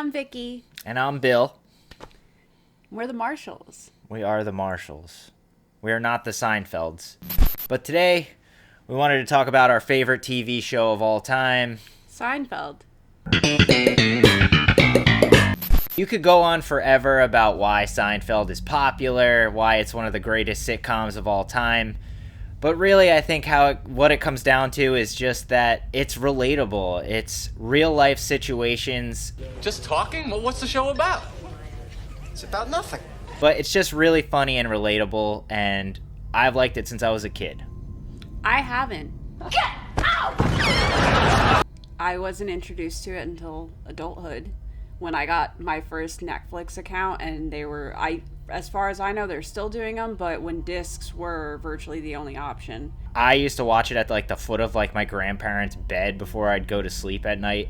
I'm Vicky. And I'm Bill. We're the Marshalls. We are the Marshalls. We are not the Seinfelds. But today, we wanted to talk about our favorite TV show of all time. Seinfeld. You could go on forever about why Seinfeld is popular, why it's one of the greatest sitcoms of all time. But really, I think what it comes down to is just that it's relatable. It's real-life situations. Just talking? Well, what's the show about? It's about nothing. But it's just really funny and relatable, and I've liked it since I was a kid. I haven't. Get out! I wasn't introduced to it until adulthood, when I got my first Netflix account, and as far as I know, they're still doing them, but when discs were virtually the only option. I used to watch it at the foot of my grandparents' bed before I'd go to sleep at night.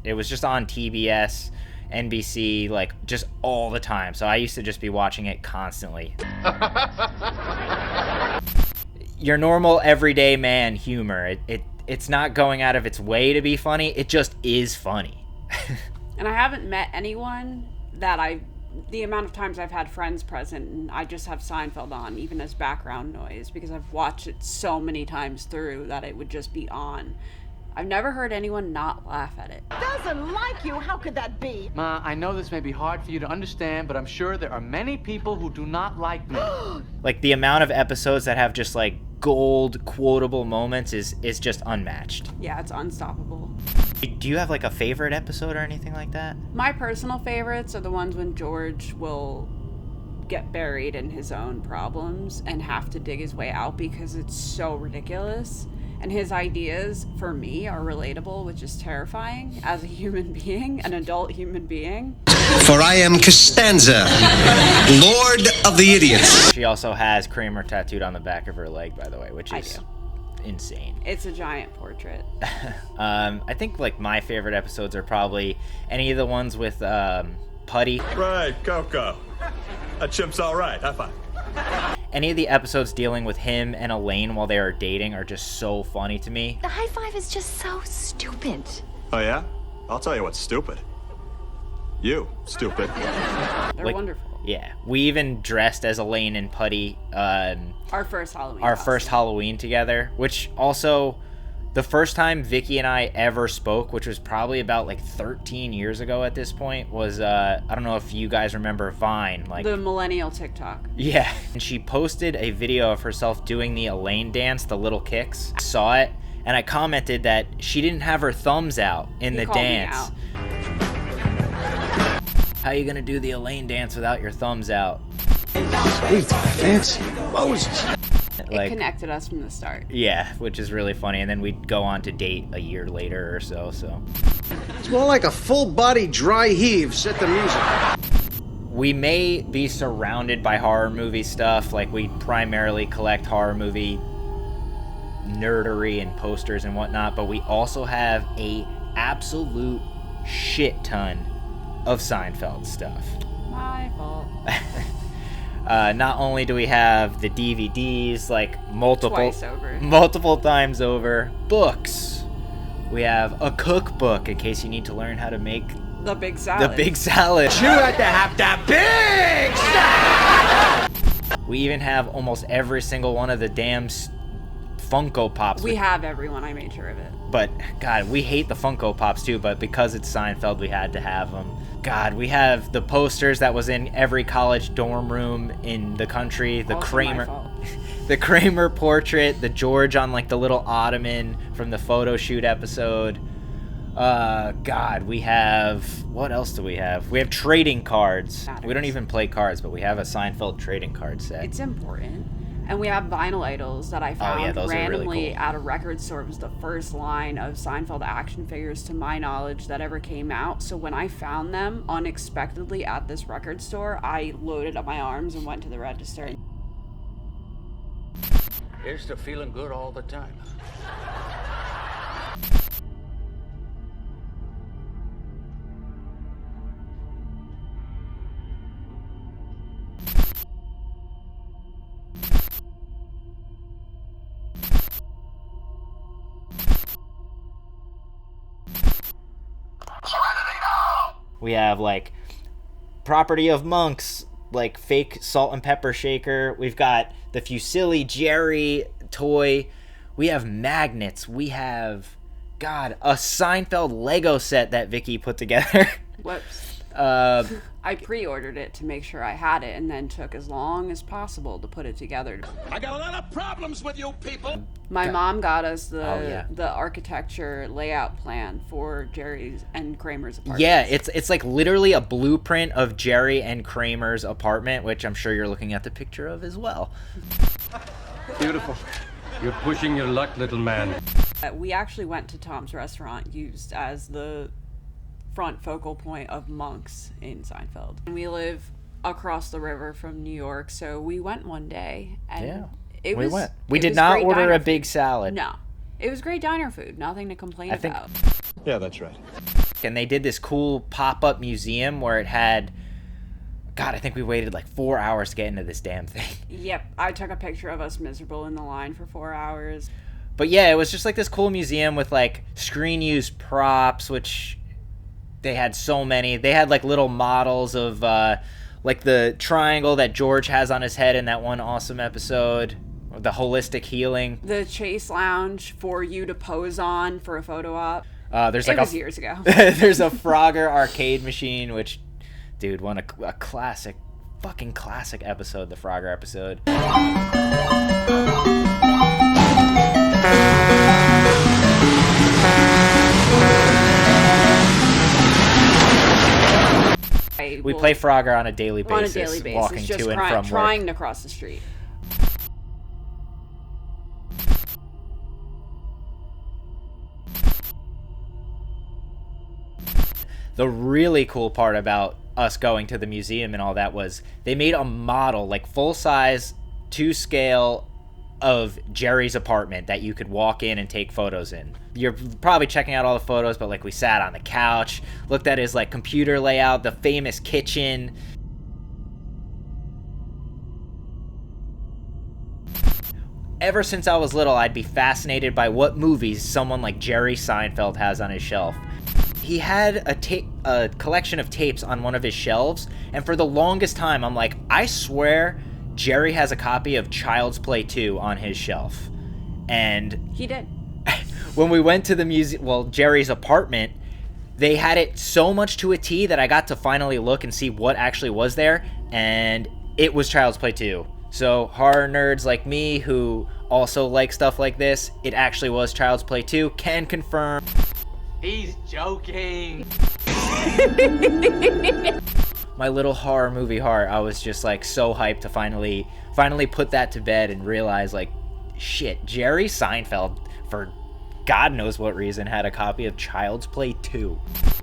It was just on TBS, NBC, just all the time. So I used to just be watching it constantly. Your normal everyday man humor. It's not going out of its way to be funny. It just is funny. And I haven't met anyone that the amount of times I've had friends present and I just have Seinfeld on, even as background noise, because I've watched it so many times through that it would just be on. I've never heard anyone not laugh at it. Doesn't like you? How could that be? Ma, I know this may be hard for you to understand, but I'm sure there are many people who do not like me. The amount of episodes that have just gold quotable moments is just unmatched. Yeah, it's unstoppable. Do you have a favorite episode or anything like that? My personal favorites are the ones when George will get buried in his own problems and have to dig his way out because it's so ridiculous. And his ideas, for me, are relatable, which is terrifying as a human being, an adult human being. For I am Costanza, Lord of the Idiots. She also has Kramer tattooed on the back of her leg, by the way, which is insane. It's a giant portrait. I think my favorite episodes are probably any of the ones with Putty. Right, Coco. That chimp's all right. High five. Any of the episodes dealing with him and Elaine while they are dating are just so funny to me. The high five is just so stupid. Oh, yeah? I'll tell you what's stupid. You, stupid. They're wonderful. Yeah. We even dressed as Elaine and Putty. Our first Halloween. First Halloween together, which also... The first time Vicky and I ever spoke, which was probably about 13 years ago at this point, was, I don't know if you guys remember Vine. The millennial TikTok. Yeah. And she posted a video of herself doing the Elaine dance, the little kicks. I saw it, and I commented that she didn't have her thumbs out in the dance. How you gonna do the Elaine dance without your thumbs out? Sweet, fancy, Moses. It connected us from the start. Yeah, which is really funny. And then we'd go on to date a year later or so. It's more like a full-body dry heave. Set the music. We may be surrounded by horror movie stuff. We primarily collect horror movie nerdery and posters and whatnot. But we also have a absolute shit ton of Seinfeld stuff. My fault. Not only do we have the DVDs, multiple times over, books. We have a cookbook in case you need to learn how to make the big salad. You had to have that big salad! We even have almost every single one of the damn Funko Pops. We have everyone, I made sure of it. But, God, we hate the Funko Pops too, but because it's Seinfeld, we had to have them. God, we have the posters that was in every college dorm room in the country. The Kramer portrait, the George on the little ottoman from the photo shoot episode. God, we have... What else do we have? We have trading cards. We don't even play cards, but we have a Seinfeld trading card set. It's important. And we have vinyl idols that I found randomly really cool. at a record store. It was the first line of Seinfeld action figures, to my knowledge, that ever came out. So when I found them unexpectedly at this record store, I loaded up my arms and went to the register. Here's to feeling good all the time. We have like property of monks, like fake salt and pepper shaker. We've got the Fusilli Jerry toy. We have magnets. We have, God, a Seinfeld Lego set that Vicky put together. Whoops. I pre-ordered it to make sure I had it, and then took as long as possible to put it together. I got a lot of problems with you people. My mom got us yeah. the architecture layout plan for Jerry's and Kramer's apartment. Yeah, it's like literally a blueprint of Jerry and Kramer's apartment, which I'm sure you're looking at the picture of as well. Beautiful. You're pushing your luck, little man. We actually went to Tom's restaurant, used as the front focal point of monks in Seinfeld. And we live across the river from New York, so we went one day, and we went. We did not order a big salad. No, it was great diner food. Nothing to complain about. Yeah, that's right. And they did this cool pop-up museum where it had, God, I think we waited like 4 hours to get into this damn thing. Yep, I took a picture of us miserable in the line for 4 hours. But yeah, it was just like this cool museum with like screen-used props, which they had so many. They had like little models of like the triangle that George has on his head in that one awesome episode, the holistic healing. The Chase Lounge for you to pose on for a photo op. There's like it was years ago. There's a Frogger arcade machine, which, dude, what a classic, fucking classic episode, the Frogger episode. We play Frogger on a daily basis, walking just to and from work. Trying to cross the street. The really cool part about us going to the museum and all that was they made a model, like full-size, to scale, of Jerry's apartment that you could walk in and take photos in. You're probably checking out all the photos, but like we sat on the couch, looked at his like computer layout, the famous kitchen. Ever since I was little, I'd be fascinated by what movies someone like Jerry Seinfeld has on his shelf. He had a collection of tapes on one of his shelves, and for the longest time, I'm like, I swear Jerry has a copy of Child's Play 2 on his shelf. And he did. When we went to the museum, well, Jerry's apartment, they had it so much to a T that I got to finally look and see what actually was there, and it was Child's Play 2. So horror nerds like me who also like stuff like this, it actually was Child's Play 2, can confirm. He's joking. My little horror movie heart, I was just like so hyped to finally put that to bed and realize like, shit, Jerry Seinfeld, for God knows what reason, had a copy of Child's Play 2.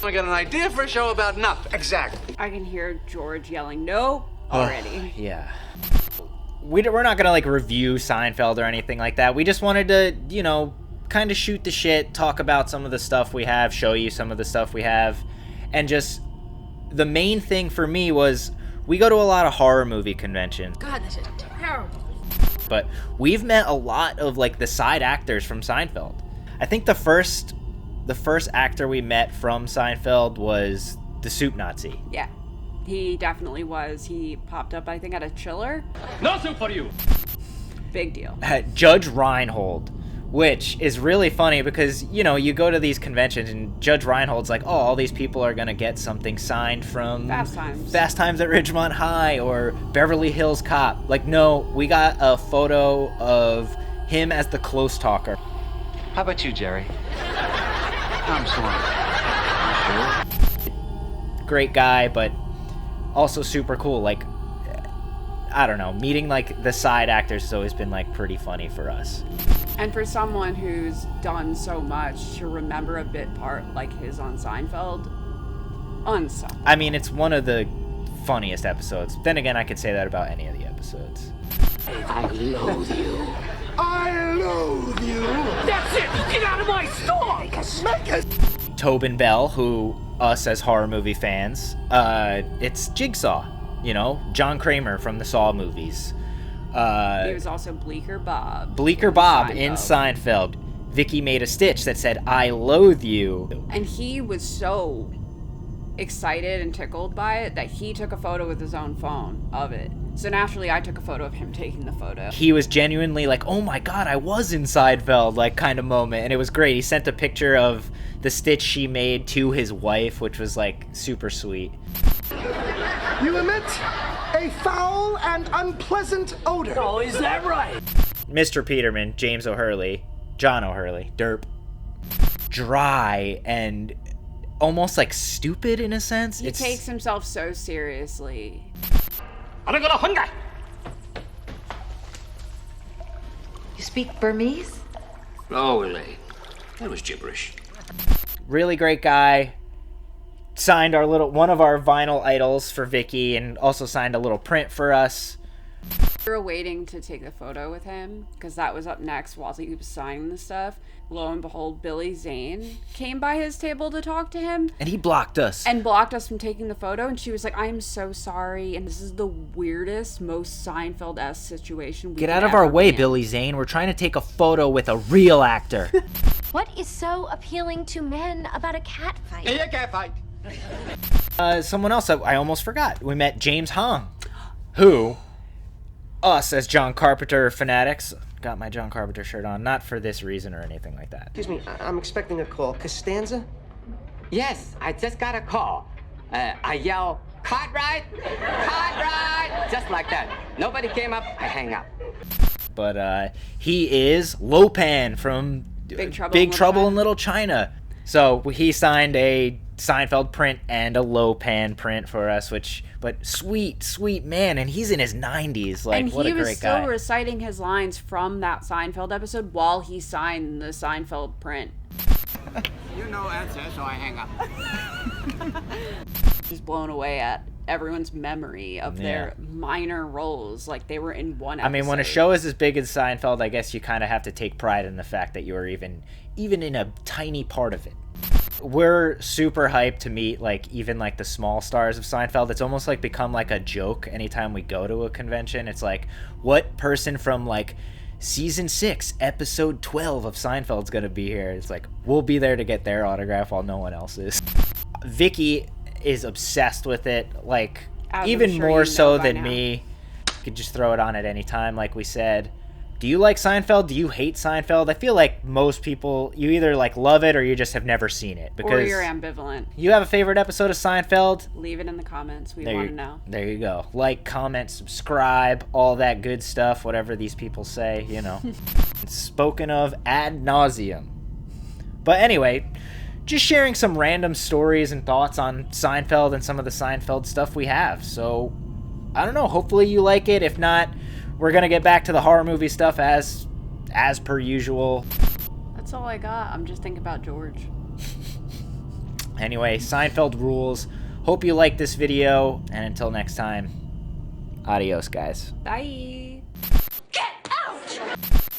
I got an idea for a show about nothing. Exactly. I can hear George yelling, no, already. Yeah. We're not gonna like review Seinfeld or anything like that. We just wanted to, you know, kind of shoot the shit, talk about some of the stuff we have, show you some of the stuff we have, and just the main thing for me was we go to a lot of horror movie conventions. God, this is terrible. But we've met a lot of like the side actors from Seinfeld. I think the first actor we met from Seinfeld was the Soup Nazi. Yeah, he definitely was. He popped up, I think, at a chiller. No soup for you. Big deal. Judge Reinhold, which is really funny because, you know, you go to these conventions and Judge Reinhold's like, oh, all these people are going to get something signed from Fast Times. Fast Times at Ridgemont High or Beverly Hills Cop. Like, no, we got a photo of him as the close talker. How about you, Jerry? I'm sorry. Great guy, but also super cool. Like, I don't know, meeting like the side actors has always been like pretty funny for us. And for someone who's done so much, to remember a bit part like his on Seinfeld, unsung. I mean, it's one of the funniest episodes. Then again, I could say that about any of the episodes. I loathe you. I loathe you. That's it! Get out of my store! Make us. Tobin Bell, who us as horror movie fans, it's Jigsaw, you know, John Kramer from the Saw movies. He was also Bleecker Bob. Bleecker Bob in Seinfeld. Vicky made a stitch that said, I loathe you. And he was so excited and tickled by it that he took a photo with his own phone of it. So naturally, I took a photo of him taking the photo. He was genuinely like, oh my god, I was in Seinfeld, like, kind of moment. And it was great. He sent a picture of the stitch she made to his wife, which was, like, super sweet. You emit a foul and unpleasant odor. Oh, is that right? Mr. Peterman, James O'Hurley, John O'Hurley, derp. Dry and almost, like, stupid in a sense. He takes himself so seriously. You speak Burmese? Slowly. That was gibberish. Really great guy. Signed one of our vinyl idols for Vicky, and also signed a little print for us. We were waiting to take the photo with him because that was up next while he was signing the stuff. Lo and behold, Billy Zane came by his table to talk to him. And he blocked us. And blocked us from taking the photo. And she was like, I am so sorry. And this is the weirdest, most Seinfeld-esque situation. Get out of our way, Billy Zane. We're trying to take a photo with a real actor. What is so appealing to men about a cat fight? Hey, a cat fight. Someone else I almost forgot. We met James Hong, who, us as John Carpenter fanatics, got my John Carpenter shirt on, not for this reason or anything like that. Excuse me, I'm expecting a call. Costanza? Yes, I just got a call. I yell, Cartwright! Cartwright! Just like that. Nobody came up, I hang up. But he is Lopan from Big Trouble in Little China. So he signed a Seinfeld print and a Lopan print for us, but sweet man, and he's in his 90s. Like, what a great guy. And he was still reciting his lines from that Seinfeld episode while he signed the Seinfeld print. You know answer, so I hang up. He's blown away at everyone's memory of their minor roles, like they were in one episode. I mean, when a show is as big as Seinfeld, I guess you kind of have to take pride in the fact that you were even in a tiny part of it. We're super hyped to meet, like, even, like, the small stars of Seinfeld. It's almost, like, become, like, a joke anytime we go to a convention. It's like, what person from, like, season 6, episode 12 of Seinfeld's gonna be here? It's like, we'll be there to get their autograph while no one else is. Vicky is obsessed with it, like, even more so than me. You could just throw it on at any time, like we said. Do you like Seinfeld? Do you hate Seinfeld? I feel like most people, you either like love it or you just have never seen it. Because or you're ambivalent. You have a favorite episode of Seinfeld? Leave it in the comments. We want to know. There you go. Like, comment, subscribe, all that good stuff, whatever these people say, you know. Spoken of ad nauseum. But anyway, just sharing some random stories and thoughts on Seinfeld and some of the Seinfeld stuff we have. So, I don't know. Hopefully you like it. If not, we're going to get back to the horror movie stuff as per usual. That's all I got. I'm just thinking about George. Anyway, Seinfeld rules. Hope you like this video. And until next time, adios, guys. Bye.